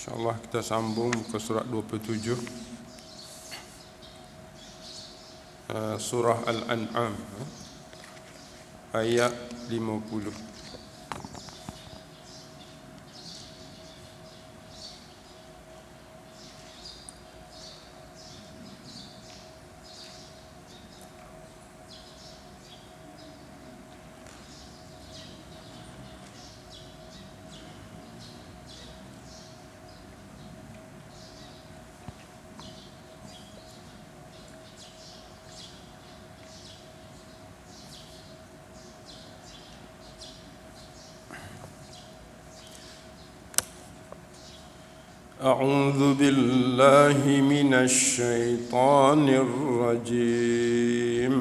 InsyaAllah kita sambung ke surat 27, surah Al-An'am, ayat 50. أعوذ بالله من الشيطان الرجيم.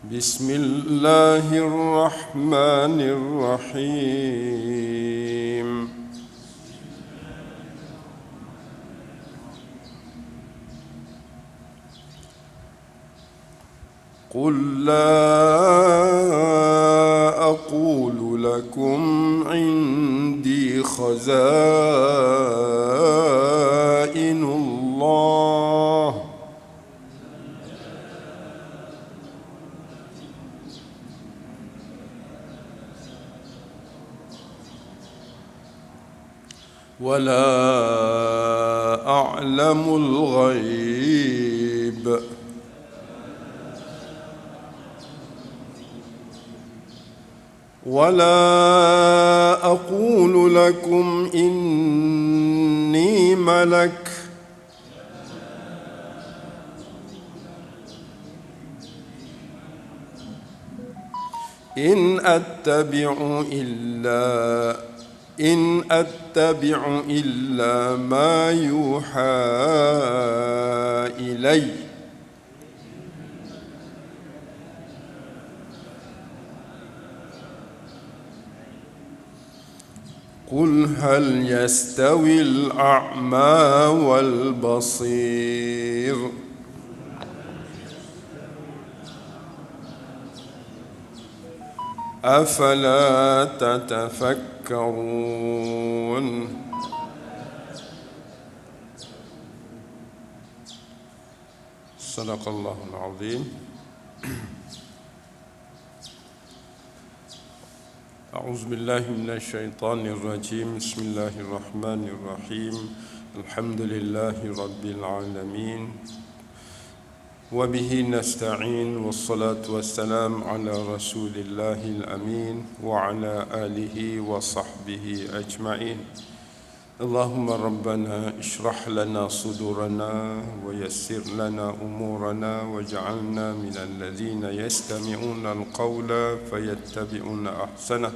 بسم الله الرحمن الرحيم. قل لا أقول لكم عندي خزائن الله ولا أعلم الغيب ولا أقول لكم إني ملك إن أتبع إلا ما يوحى إلي قل هل يستوي الأعمى والبصير أفلا تتفكرون. صدق الله العظيم. أعوذ بالله من الشيطان الرجيم. بسم الله الرحمن الرحيم. الحمد لله رب العالمين وبه نستعين والصلاة والسلام على رسول الله الأمين وعلى آله وصحبه أجمعين. اللهم ربنا اشرح لنا صدورنا ويسر لنا أمورنا واجعلنا من الذين يستمعون القول فيتبعون أحسنه.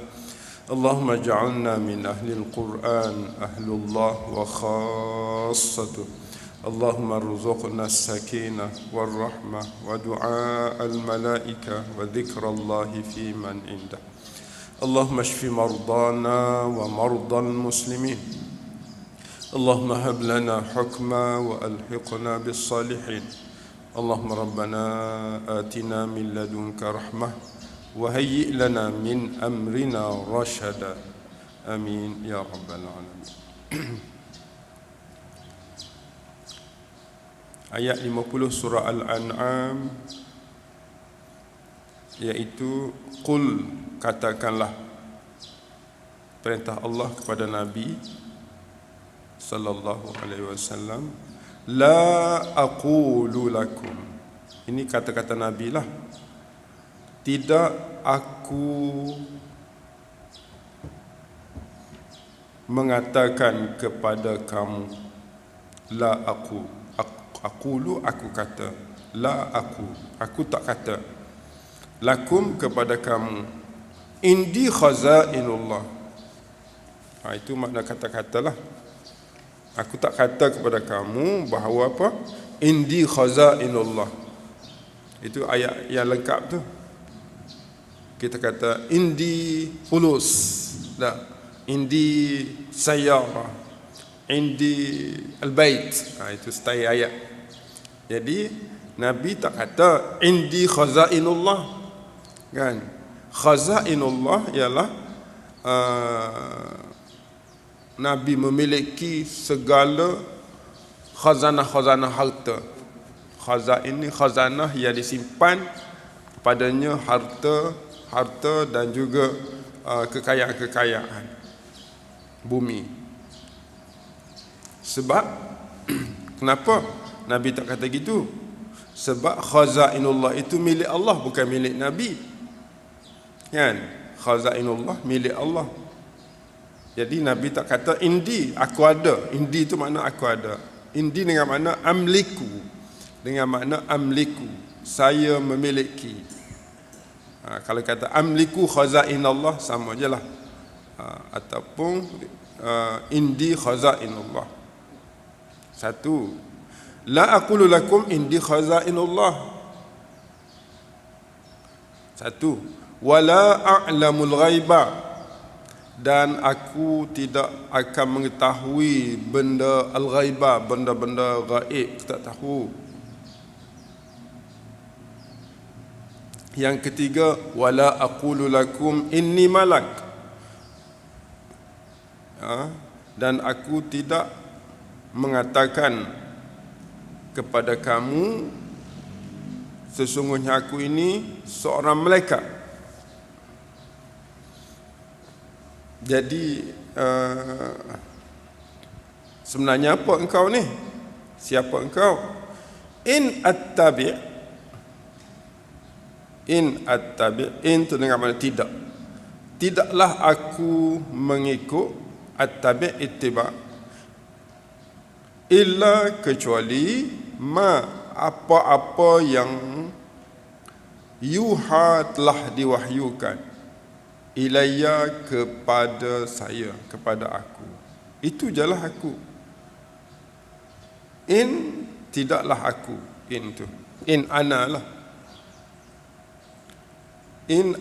اللهم اجعلنا من أهل القرآن أهل الله وخاصته. اللهم ارزقنا السكينة والرحمة ودعاء الملائكة وذكر الله في من عنده. اللهم اشف مرضانا ومرضى المسلمين. اللهم هب لنا حكما وألحقنا بالصالحين. اللهم ربنا آتنا من لدنك رحمة وهيئ لنا من أمرنا رشدا. آمين يا رب العالمين. Ayat 50 surah Al-An'am, iaitu Qul, katakanlah, perintah Allah kepada Nabi sallallahu alaihi wasallam, la aqulu lakum. Ini kata-kata Nabi lah. Tidak aku mengatakan kepada kamu. La aqulu, aku kata. La aku tak kata. Lakum, kepada kamu. Indi khazainullah. Itu makna kata-kata lah. Aku tak kata kepada kamu bahawa apa? Indi khazainullah. Itu ayat yang lengkap tu. Kita kata indi fulus, dah. Indi sayyara, indi al-bait. Itu style ayat. Jadi Nabi tak kata indi khazainullah. Kan? Khazainullah ialah Nabi memiliki segala khazanah-khazanah harta. Khazain ini khazanah yang disimpan padanya harta dan juga kekayaan-kekayaan bumi. Sebab kenapa Nabi tak kata gitu? Sebab khazainullah itu milik Allah, bukan milik Nabi. Kan? Khazainullah milik Allah. Jadi Nabi tak kata indi, aku ada. Indi itu makna aku ada. Indi dengan makna amliku. Dengan makna amliku, saya memiliki. Kalau kata amliku khazainallah, sama je lah. Ataupun indi khazainullah. Satu, la aqulu lakum indi khazainullah. Satu, wala a'lamul ghaiba, dan aku tidak akan mengetahui benda al-ghaibah, benda-benda gaib, tak tahu. Yang ketiga, wala aqulu lakum inni malak, dan aku tidak mengatakan kepada kamu sesungguhnya aku ini seorang malaikat. Jadi sebenarnya apa engkau ni? Siapa engkau? In attabi', in itu dengan makna tidak. Tidaklah aku mengikut, attabi' ittiba', illa kecuali ma apa-apa yang yuha telah diwahyukan ilayya kepada saya, kepada aku. Itu jelah aku. In tidaklah aku, in tu, in ana lah. In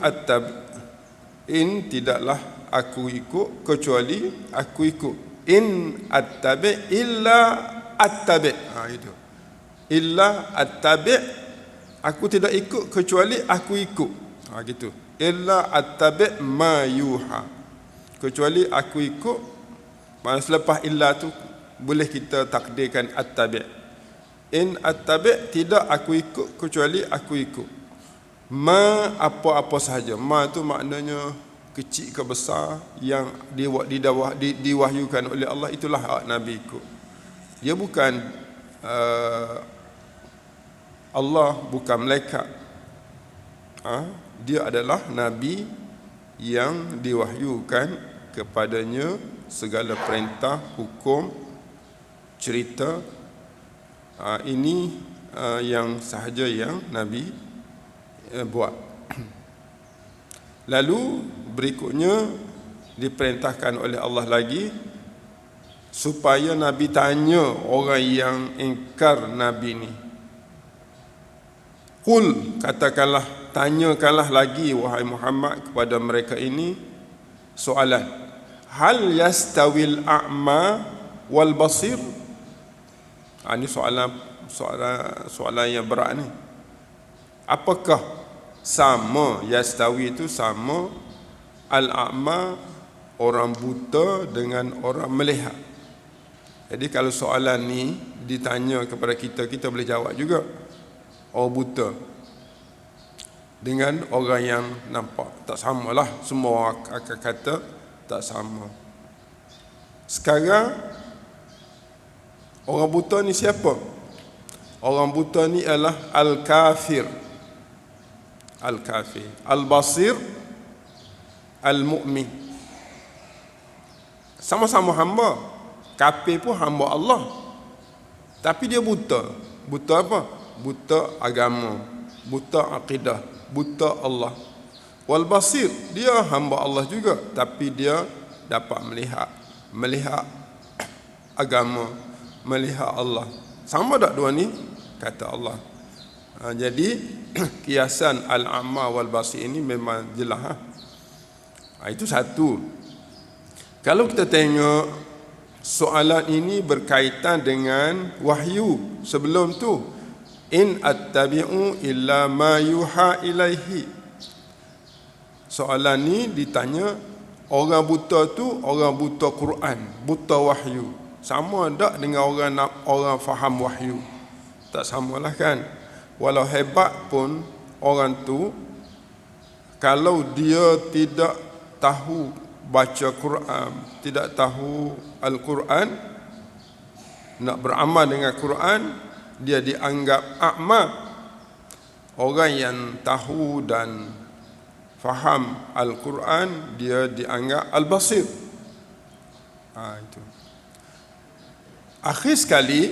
tidaklah aku ikut kecuali aku ikut. In attabi illa attabi. Itu. Illa attabi, aku tidak ikut kecuali aku ikut. Gitu. Illa attabi' ma yuha, kecuali aku ikut. Maksud selepas illa tu boleh kita takdirkan attabi'. In attabi', tidak aku ikut kecuali aku ikut. Ma apa-apa sahaja. Ma tu maknanya kecil ke besar yang diwahyukan oleh Allah, itulah Nabi ikut. Dia bukan Allah, bukan malaikat. Dia adalah Nabi yang diwahyukan kepadanya segala perintah, hukum, cerita. Ini yang sahaja yang Nabi buat. Lalu berikutnya diperintahkan oleh Allah lagi supaya Nabi tanya orang yang ingkar Nabi ni. Qul, katakanlah, tanyakanlah lagi wahai Muhammad kepada mereka ini soalan. Hal yastawil a'ma wal basir? Ini soalan yang berat ni. Apakah sama, yastawi itu sama, al-a'ma orang buta dengan orang melihat? Jadi kalau soalan ni ditanya kepada kita, kita boleh jawab juga. Orang buta dengan orang yang nampak, tak samalah. Semua akan kata tak sama. Sekarang orang buta ni siapa? Orang buta ni ialah al-kafir, al-kafir, al-basir, al-mu'min. Sama-sama hamba. Kafir pun hamba Allah, tapi dia buta. Buta apa? Buta agama, buta akidah, buta Allah. Wal basir, dia hamba Allah juga, tapi dia dapat melihat agama, melihat Allah. Sama tak dua ni? Kata Allah. Jadi kiasan al-a'ma wal basir ini memang jelas. Itu satu. Kalau kita tengok soalan ini berkaitan dengan wahyu sebelum tu, in attabi'u illa ma yuha ilaihi. Soalan ni ditanya orang buta tu orang buta Quran, buta wahyu. Sama tak dengan orang faham wahyu? Tak samalah kan. Walau hebat pun orang tu, kalau dia tidak tahu baca Quran, tidak tahu Al-Quran, nak beramal dengan Quran, dia dianggap a'ma. Orang yang tahu dan faham Al-Quran, dia dianggap al-basir. Itu. Akhir sekali,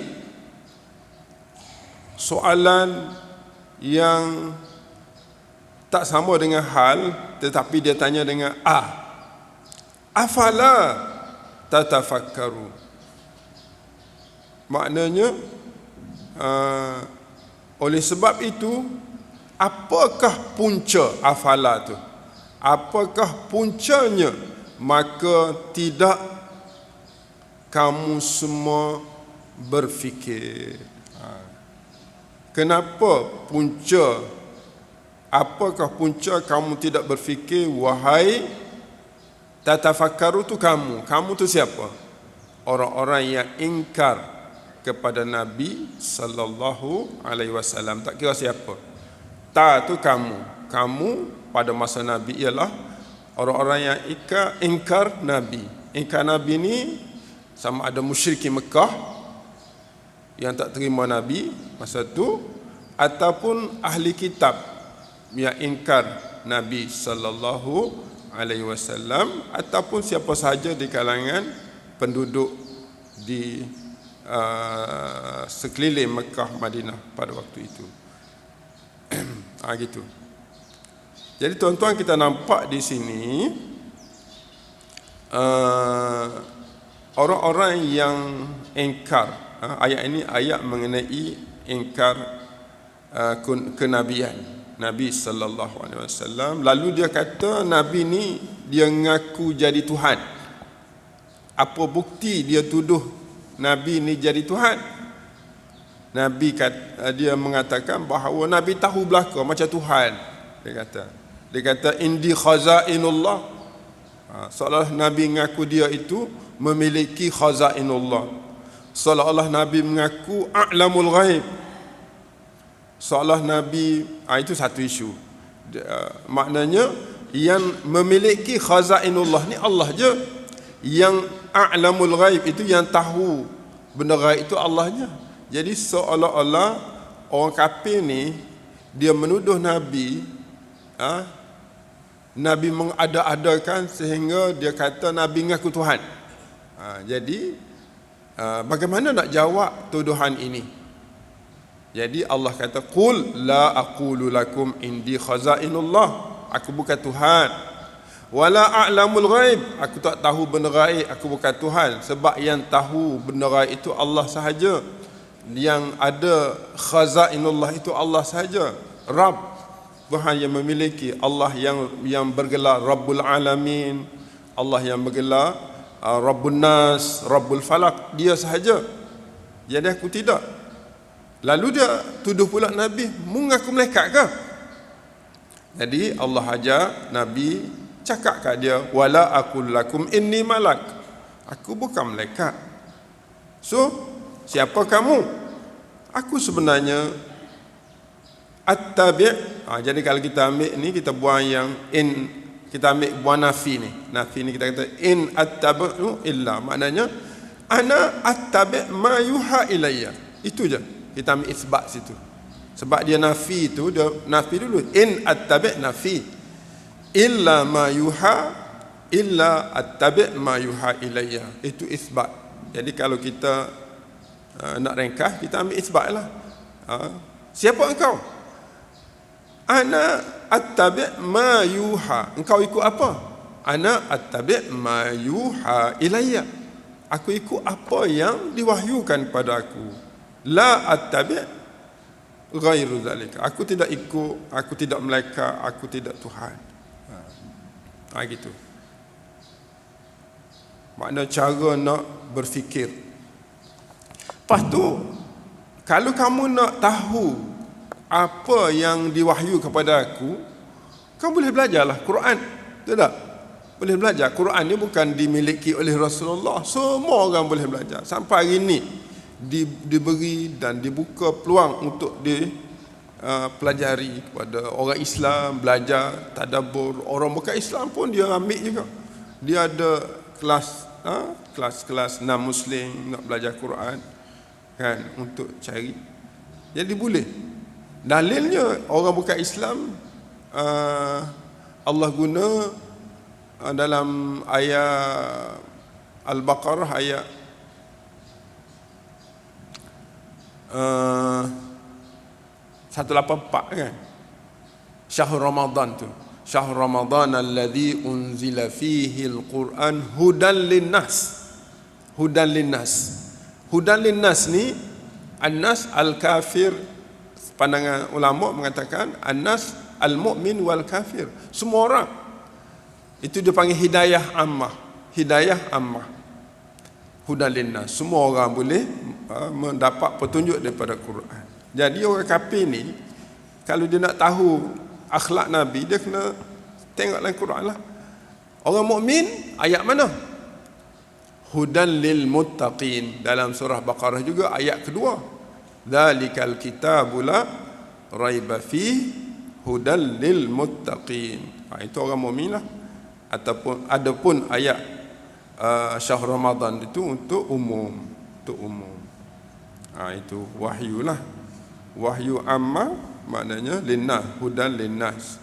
soalan yang tak sama dengan hal, tetapi dia tanya dengan afala tatafakkaru. Maknanya, oleh sebab itu, apakah punca afala tu? Apakah puncanya? Maka tidak kamu semua berfikir. Kenapa punca? Apakah punca kamu tidak berfikir? Wahai tatafakkaru tu kamu. Kamu tu siapa? Orang-orang yang ingkar kepada Nabi sallallahu alaihi wasallam. Tak kira siapa. Ta tu kamu. Kamu pada masa Nabi ialah orang-orang yang ingkar Nabi. Ingkar Nabi ni sama ada musyrikin Mekah yang tak terima Nabi masa tu, ataupun ahli kitab yang ingkar Nabi sallallahu alaihi wasallam, ataupun siapa sahaja di kalangan penduduk di sekeliling Mekah Madinah pada waktu itu. Gitu. Jadi tuan-tuan, kita nampak di sini orang-orang yang ingkar. Ayat ini ayat mengenai ingkar kenabian Nabi sallallahu alaihi wasallam. Lalu dia kata Nabi ni dia ngaku jadi Tuhan. Apa bukti dia tuduh Nabi ni jadi Tuhan? Nabi dia mengatakan bahawa Nabi tahu belaka macam Tuhan. Dia kata indi khazainullah. Seolah Nabi mengaku dia itu memiliki khazainullah. Seolah-olah Nabi mengaku a'lamul ghaib. Seolah Nabi, itu satu isu. Maknanya yang memiliki khazainullah ni Allah je. Yang a'lamul ghaib itu yang tahu benda ghaib itu Allahnya. Jadi seolah-olah orang kafir ni dia menuduh Nabi, Nabi mengada-adakan sehingga dia kata Nabi mengaku Tuhan. Jadi bagaimana nak jawab tuduhan ini? Jadi Allah kata qul la aqulu lakum indi khazainullah, aku bukan Tuhan. Wala a'lamul ghaib, aku tak tahu benda ghaib, aku bukan Tuhan. Sebab yang tahu benda ghaib itu Allah sahaja. Yang ada khazainullah itu Allah sahaja. Rabb, Tuhan yang memiliki, Allah yang bergelar Rabbul Alamin, Allah yang bergelar Rabbun Nas, Rabbul Falak, dia sahaja. Jadi aku tidak. Lalu dia tuduh pula Nabi, mengaku malaikat ke? Jadi Allah ajar Nabi cakap kat dia, wala aqul lakum inni malak, aku bukan malaikat. So siapa kamu? Aku sebenarnya at-tabi'. Jadi kalau kita ambil ni, kita buang yang in, kita ambil buang nafi ni. Nafi ni kita kata in at-tabi'u illa, maknanya ana at-tabi' ma yuha ilayya. Itu je. Kita ambil isbat situ. Sebab dia nafi tu, dia nafi dulu. In at-tabi' nafi. Illa ma yuha, illa at-tabi' ma yuha ilayya. Itu isbat. Jadi kalau kita nak ringkas, kita ambil isbat lah. Siapa engkau? Ana attabi' ma yuha. Engkau ikut apa? Ana attabi' ma yuha ilayya. Aku ikut apa yang diwahyukan pada aku. La attabi' ghairu zalika. Aku tidak ikut, aku tidak malaikat, aku tidak Tuhan. Gitu. Makna cara nak berfikir. Lepas tu, kalau kamu nak tahu apa yang diwahyu kepada aku, Kau boleh belajarlah Quran. Tak? Boleh belajar. Quran ni bukan dimiliki oleh Rasulullah. Semua orang boleh belajar. Sampai hari ni diberi dan dibuka peluang untuk pelajari kepada orang Islam, belajar tadabbur. Orang bukan Islam pun dia ambil juga. Dia ada kelas non-Muslim nak belajar Quran kan, untuk cari. Jadi boleh. Dalilnya orang bukan Islam, Allah guna dalam ayat Al-Baqarah ayat 184 kan, Syahr Ramadan tu, Syahr Ramadan alladhi unzila fihi al-Quran hudan linnas. Hudan linnas. Hudan linnas ni, an-nas al-kafir, pandangan ulama mengatakan an-nas al-mu'min wal kafir, semua orang. Itu dia panggil hidayah ammah. Hidayah ammah. Hudan linnas, semua orang boleh mendapat petunjuk daripada Quran. Jadi orang kafir ni, kalau dia nak tahu akhlak Nabi, dia kena tengok dalam Quran lah. Orang mukmin ayat mana? Hudan lil muttaqin. Dalam surah Baqarah juga ayat kedua. Dzalikal kitabu la raiba fi hudan lil muttaqin. Itu orang mukmin lah. Adapun ayat Syahr Ramadan itu untuk umum. Untuk umum. Itu wahyu lah. Wahyu amma maknanya linnas, hudan linnas.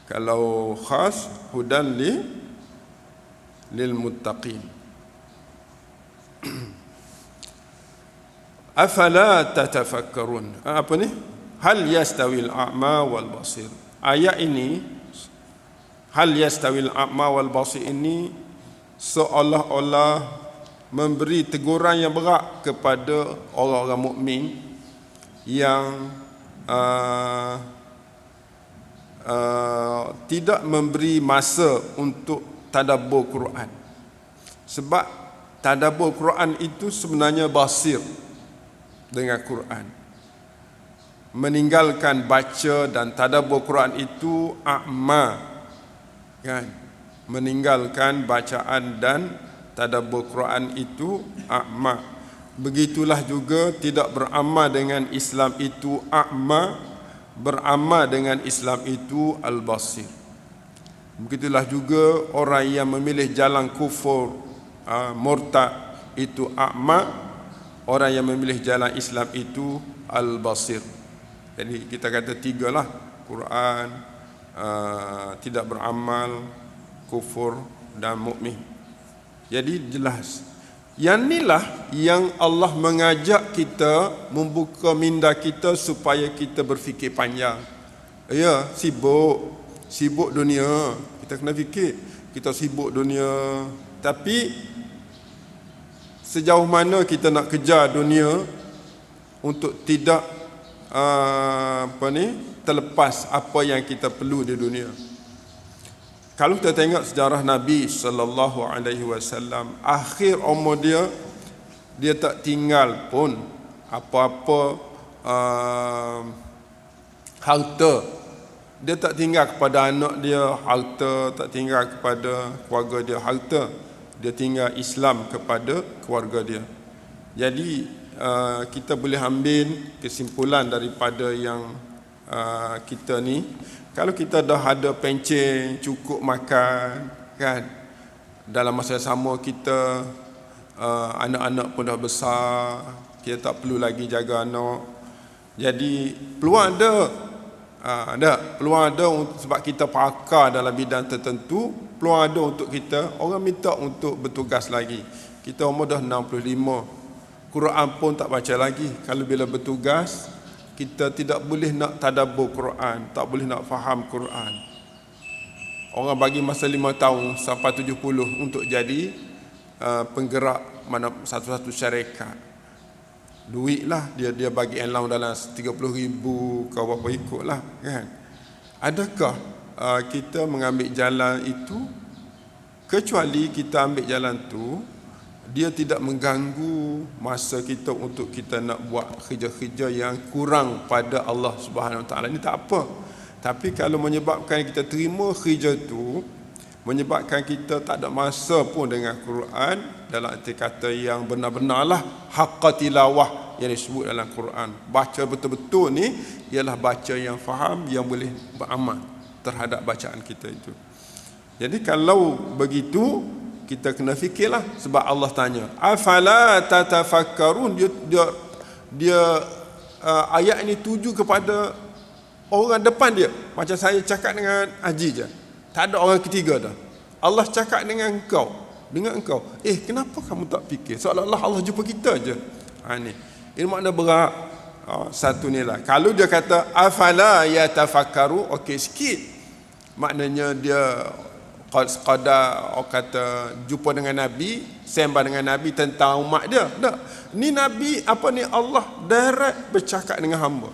Kalau khas, hudan lil muttaqin. Afala tatafakkarun. Apa ni? Hal yastawil a'ma wal basir. Ayat ini, hal yastawil a'ma wal basir ini seolah-olah memberi teguran yang berat kepada orang-orang mukmin yang tidak memberi masa untuk tadabbur Quran. Sebab tadabbur Quran itu sebenarnya basir dengan Quran. Meninggalkan baca dan tadabbur Quran itu a'ma, kan? Meninggalkan bacaan dan tadabbur Quran itu a'ma. Begitulah juga tidak beramal dengan Islam itu a'ma, beramal dengan Islam itu al-basir. Begitulah juga orang yang memilih jalan kufur, murtad itu a'ma, orang yang memilih jalan Islam itu al-basir. Jadi kita kata tiga lah, Quran, tidak beramal, kufur dan mukmin. Jadi jelas. Yang inilah yang Allah mengajak kita, membuka minda kita supaya kita berfikir panjang. Ya, sibuk dunia. Kita kena fikir, kita sibuk dunia. Tapi sejauh mana kita nak kejar dunia untuk tidak terlepas apa yang kita perlu di dunia. Kalau kita tengok sejarah Nabi sallallahu alaihi wasallam, akhir umur dia tak tinggal pun apa-apa harta. Dia tak tinggal kepada anak dia harta, tak tinggal kepada keluarga dia harta. Dia tinggal Islam kepada keluarga dia. Jadi kita boleh ambil kesimpulan daripada yang kita ni, kalau kita dah ada pencen, cukup makan, kan, dalam masa yang sama kita anak-anak pun dah besar, kita tak perlu lagi jaga anak. Jadi peluang ada, peluang ada sebab kita pakar dalam bidang tertentu. Peluang ada untuk kita, orang minta untuk bertugas lagi. Kita umur dah 65, Quran pun tak baca lagi. Kalau bila bertugas, kita tidak boleh nak tadabbur Quran, tak boleh nak faham Quran. Orang bagi masa 5 tahun sampai 70 untuk jadi penggerak mana satu-satu syarikat. Duit lah dia bagi allowance dalam 30,000 ke berapa ikut lah, kan. Adakah kita mengambil jalan itu? Kecuali kita ambil jalan tu dia tidak mengganggu masa kita untuk kita nak buat kerja-kerja yang kurang pada Allah Subhanahu Wa Taala. Ini tak apa. Tapi kalau menyebabkan kita terima kerja tu, menyebabkan kita tak ada masa pun dengan Quran, dalam arti kata yang benar-benarlah haqqa tilawah yang disebut dalam Quran. Baca betul-betul ni ialah baca yang faham, yang boleh beramal terhadap bacaan kita itu. Jadi kalau begitu, kita kena fikirlah, sebab Allah tanya afala tatafakkarun. Dia ayat ini tuju kepada orang depan dia. Macam saya cakap dengan Haji je, tak ada orang ketiga dah. Allah cakap dengan engkau, kenapa kamu tak fikir? Seolah-olah Allah jumpa kita je. Ini makna berat. Satu ni lah. Kalau dia kata afala yatafakkaru, okey sikit, maknanya dia qada kata jumpa dengan Nabi, sembah dengan Nabi tentang umat dia. Tak. Ni Nabi Allah direct bercakap dengan hamba.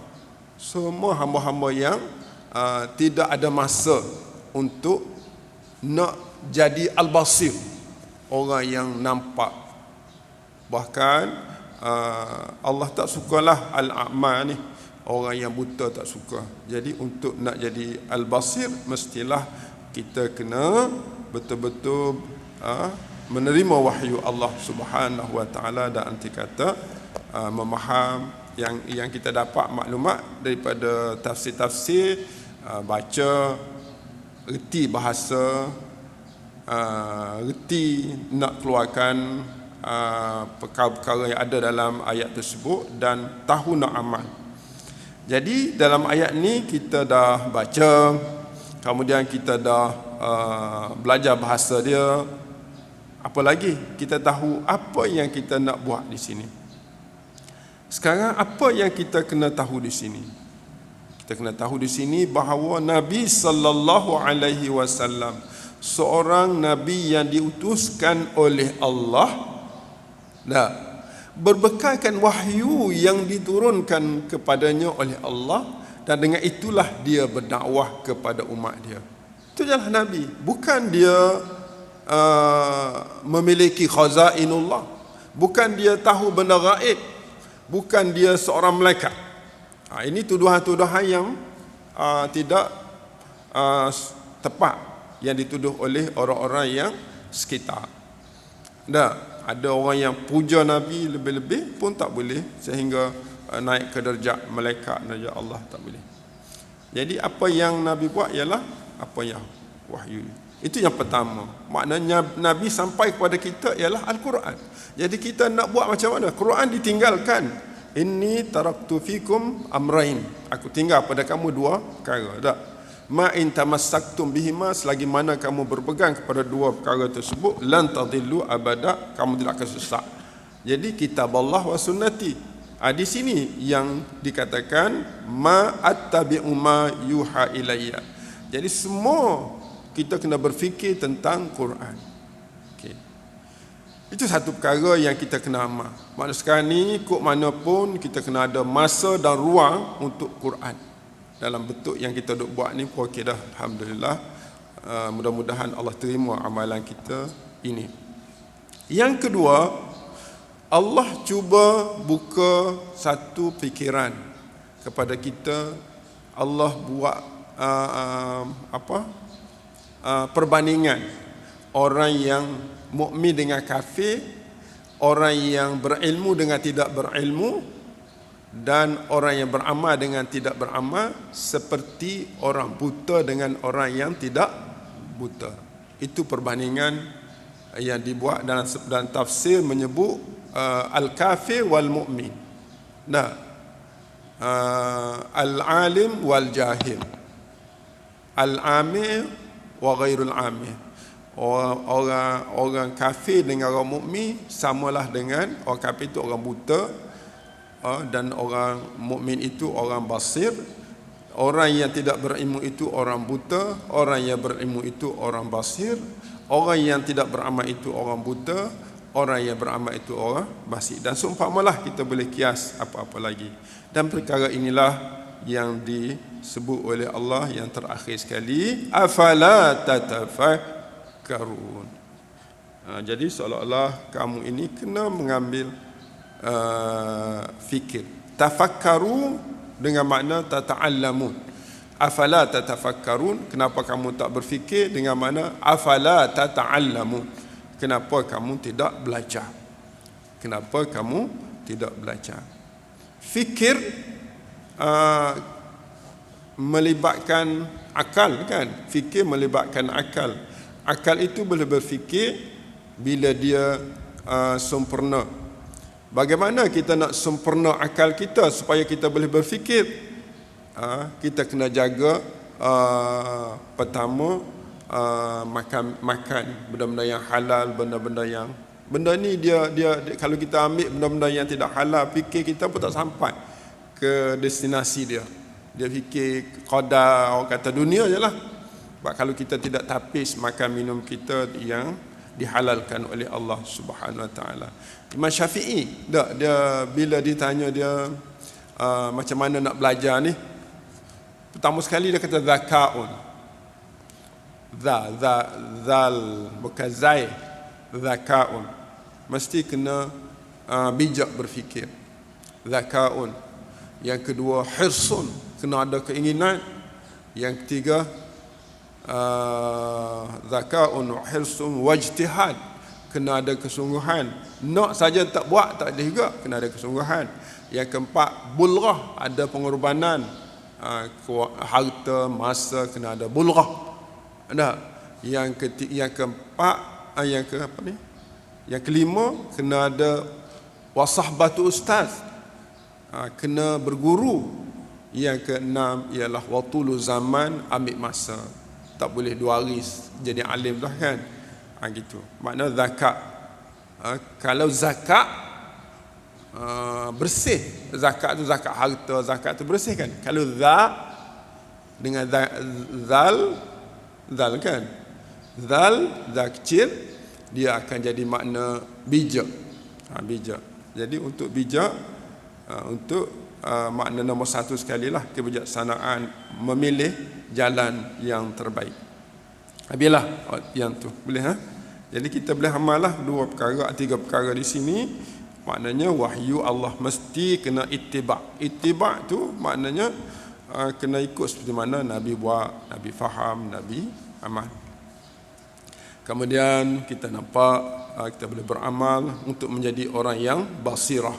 Semua hamba-hamba yang tidak ada masa untuk nak jadi al-basir, orang yang nampak. Bahkan Allah tak sukalah al-a'ma ni, orang yang buta tak suka. Jadi untuk nak jadi al-basir, mestilah kita kena betul-betul menerima wahyu Allah Subhanahu Wa Taala, dan arti kata memaham yang kita dapat maklumat daripada tafsir-tafsir, baca, reti bahasa, reti nak keluarkan perkara-perkara yang ada dalam ayat tersebut, dan tahu nak amal. Jadi dalam ayat ni kita dah baca, kemudian kita dah belajar bahasa dia. Apa lagi? Kita tahu apa yang kita nak buat di sini. Sekarang apa yang kita kena tahu di sini? Kita kena tahu di sini bahawa Nabi sallallahu alaihi wasallam seorang nabi yang diutuskan oleh Allah, berbekalkan wahyu yang diturunkan kepadanya oleh Allah, dan dengan itulah dia berdakwah kepada umat dia. Itu jalan Nabi. Bukan dia memiliki khazainullah, bukan dia tahu benda gaib, bukan dia seorang malaikat. Ini tuduhan-tuduhan yang tidak tepat yang dituduh oleh orang-orang yang sekitar. Ada orang yang puja Nabi lebih-lebih pun tak boleh, sehingga naik ke darjat malaikat, darjat Allah, tak boleh. Jadi apa yang Nabi buat ialah apa yang wahyu. Itu yang pertama. Maknanya Nabi sampai kepada kita ialah Al-Quran. Jadi kita nak buat macam mana? Quran ditinggalkan. Inni taraktu fikum amrain. Aku tinggal pada kamu dua perkara. Tak? Ma in tamassaktum bihima, selagi mana kamu berpegang kepada dua perkara tersebut, lan tadillu abada, kamu tidak akan sesat. Jadi kitab Allah wa sunnati. Di sini yang dikatakan ma attabi'u ma yuha ilayya. Jadi semua kita kena berfikir tentang Quran. Okay. Itu satu perkara yang kita kena amal. Maknanya sekarang ni kok mana pun kita kena ada masa dan ruang untuk Quran. Dalam bentuk yang kita duk buat ni pun okey dah, alhamdulillah. Mudah-mudahan Allah terima amalan kita ini. Yang kedua, Allah cuba buka satu fikiran kepada kita. Allah buat perbandingan orang yang mukmin dengan kafir, orang yang berilmu dengan tidak berilmu, dan orang yang beramal dengan tidak beramal, seperti orang buta dengan orang yang tidak buta. Itu perbandingan yang dibuat dalam tafsir menyebut al-kafir wal mu'min. Al-alim wal jahil, al-amir wa ghairul amir. Orang kafir dengan orang mukmin samalah dengan orang kafir itu orang buta, dan orang mukmin itu orang basir. Orang yang tidak berilmu itu orang buta, orang yang berilmu itu orang basir. Orang yang tidak beramal itu orang buta, orang yang beramal itu orang basir. Dan seumpamalah kita boleh kias apa-apa lagi. Dan perkara inilah yang disebut oleh Allah yang terakhir sekali, afala tatafakkarun. Jadi seolah-olah kamu ini kena mengambil fikir. Tafakkaru dengan makna tata'allamun. Afala tatafakkarun, kenapa kamu tak berfikir, dengan makna afala tata'allamun, kenapa kamu tidak belajar, kenapa kamu tidak belajar. Fikir melibatkan akal, kan? Fikir melibatkan akal. Akal itu boleh berfikir bila dia sempurna. Bagaimana kita nak sempurna akal kita supaya kita boleh berfikir? Kita kena jaga pertama makan benda-benda yang halal, benda ni dia kalau kita ambil benda-benda yang tidak halal, fikir kita pun tak sampai ke destinasi dia. Dia fikir qadar, orang kata dunia je lah. Sebab kalau kita tidak tapis makan minum kita yang dihalalkan oleh Allah Subhanahu Wa Taala. Imam Syafi'i dia bila ditanya dia macam mana nak belajar ni, pertama sekali dia kata zakaun. Zal bukan zai, zakaun. Mesti kena bijak berfikir. Zakaun. Yang kedua hirsun, kena ada keinginan. Yang ketiga zakaun wa hirsun wajtihad, kena ada kesungguhan. Nak saja tak buat tak ada juga, kena ada kesungguhan. Yang keempat bulghah, ada pengorbanan. Harta, masa, kena ada bulghah. Ada. Yang keempat yang kelima kena ada wasahbatu ustaz, kena berguru. Yang keenam ialah watulu zaman, ambil masa. Tak boleh 2 hari jadi alim dah, kan? Gitu. Makna zakat. Kalau zakat bersih, zakat tu zakat harta, zakat tu bersih, kan? Kalau dengan zal, kan? Zal kecil, dia akan jadi makna bijak. Bijak. Jadi untuk bijak, untuk makna nombor 1 sekali lah, kebijaksanaan, memilih jalan yang terbaik. Habislah yang tu, boleh Jadi kita boleh amal lah 2 perkara, 3 perkara di sini. Maknanya wahyu Allah mesti kena ittiba'. Ittiba' tu maknanya kena ikut seperti mana Nabi buat, Nabi faham, Nabi amal. Kemudian kita nampak kita boleh beramal untuk menjadi orang yang basirah.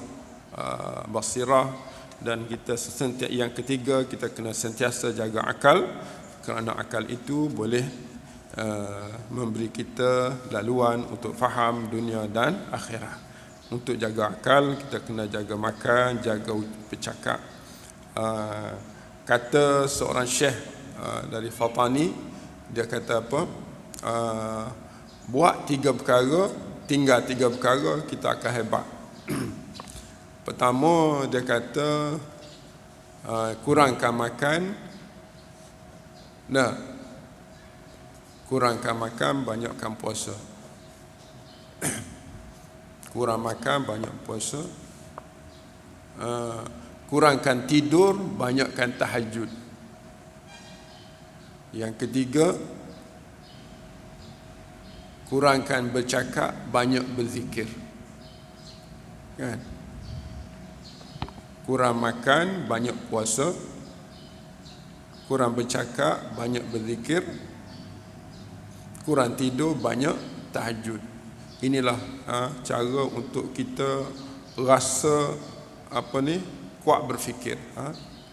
Dan kita yang ketiga, kita kena sentiasa jaga akal, kerana akal itu boleh memberi kita laluan untuk faham dunia dan akhirat. Untuk jaga akal, kita kena jaga makan, jaga bercakap. Kata seorang syekh dari Fatani, dia kata apa? Buat 3 perkara, tinggal 3 perkara, kita akan hebat. Pertama, dia kata kurangkan makan. Kurangkan makan, banyakkan puasa. Kurang makan, banyak puasa. Kurangkan tidur, banyakkan tahajud. Yang ketiga, kurangkan bercakap, banyak berzikir. Kan? Kurang makan, banyak puasa. Kurang bercakap, banyak berzikir. Kurang tidur, banyak tahajud. Inilah cara untuk kita rasa kuat berfikir.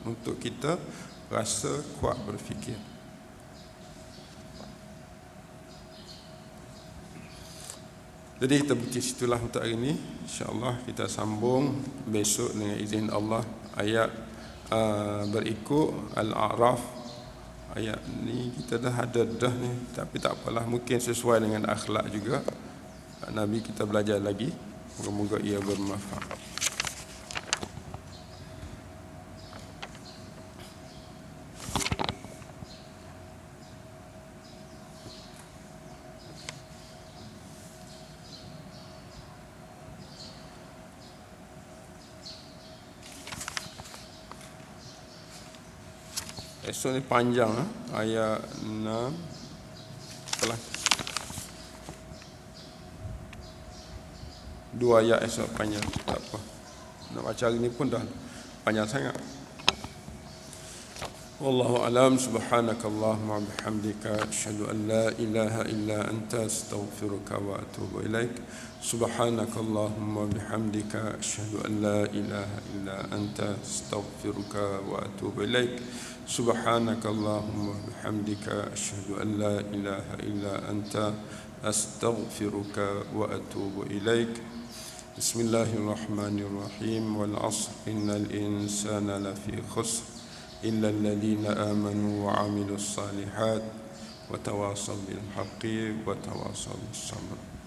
Untuk kita rasa kuat berfikir. Jadi kita berhenti situlah untuk hari ini. InsyaAllah kita sambung besok dengan izin Allah ayat berikut Al-A'raf. Ayat ni kita dah ada ni, tapi tak apalah, mungkin sesuai dengan akhlak juga Nabi, kita belajar lagi. Moga-moga ia bermanfaat. Esok ni panjang ayat 6 setelah 2 ayat esok panjang, tak apa. Nak baca hari ni pun dah panjang sangat. Wallahu alam. Subhanakallahumma bihamdika asyhadu an la ilaha illa anta astaghfiruka wa atubu ilaik. Subhanakallahumma bihamdika asyhadu an la ilaha illa anta astaghfiruka wa atubu ilaik. Subhanakallahumma bihamdika asyhadu an la ilaha illa anta astaghfiruka wa atubu ilaik. Bismillahirrahmanirrahim. Wal 'asr innal insana lafi khusr illa alladhina amanu wa 'amilus salihat wa tawasaw bil haqqi wa tawasaw bis sabr.